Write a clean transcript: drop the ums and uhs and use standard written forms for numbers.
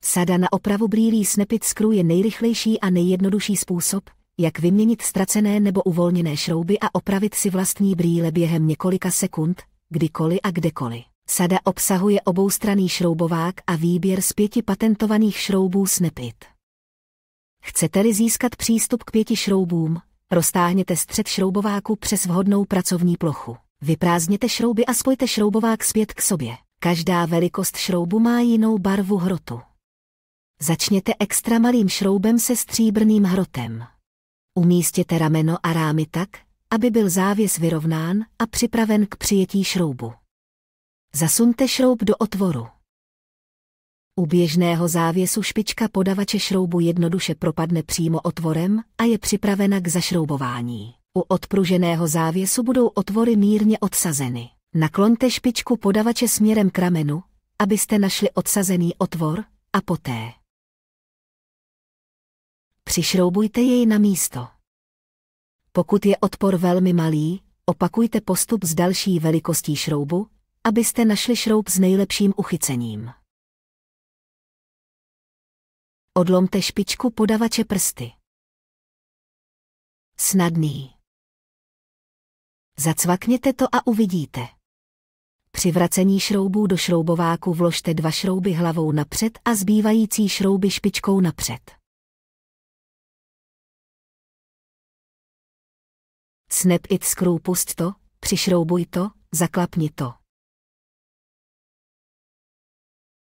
Sada na opravu brýlí Snap-it Screw je nejrychlejší a nejjednodušší způsob, jak vyměnit ztracené nebo uvolněné šrouby a opravit si vlastní brýle během několika sekund, kdykoliv a kdekoliv. Sada obsahuje oboustranný šroubovák a výběr z 5 patentovaných šroubů Snap-it. Chcete-li získat přístup k 5 šroubům, roztáhněte střed šroubováku přes vhodnou pracovní plochu. Vyprázdněte šrouby a spojte šroubovák zpět k sobě. Každá velikost šroubu má jinou barvu hrotu. Začněte extra malým šroubem se stříbrným hrotem. Umístěte rameno a rámy tak, aby byl závěs vyrovnán a připraven k přijetí šroubu. Zasuňte šroub do otvoru. U běžného závěsu špička podavače šroubu jednoduše propadne přímo otvorem a je připravena k zašroubování. U odpruženého závěsu budou otvory mírně odsazeny. Nakloňte špičku podavače směrem k ramenu, abyste našli odsazený otvor, a poté přišroubujte jej na místo. Pokud je odpor velmi malý, opakujte postup s další velikostí šroubu, abyste našli šroub s nejlepším uchycením. Odlomte špičku podavače prsty. Snadný. Zacvakněte to a uvidíte. Při vracení šroubů do šroubováku vložte 2 šrouby hlavou napřed a zbývající šrouby špičkou napřed. Snap-it Screw, pust to, přišroubuj to, zaklapni to.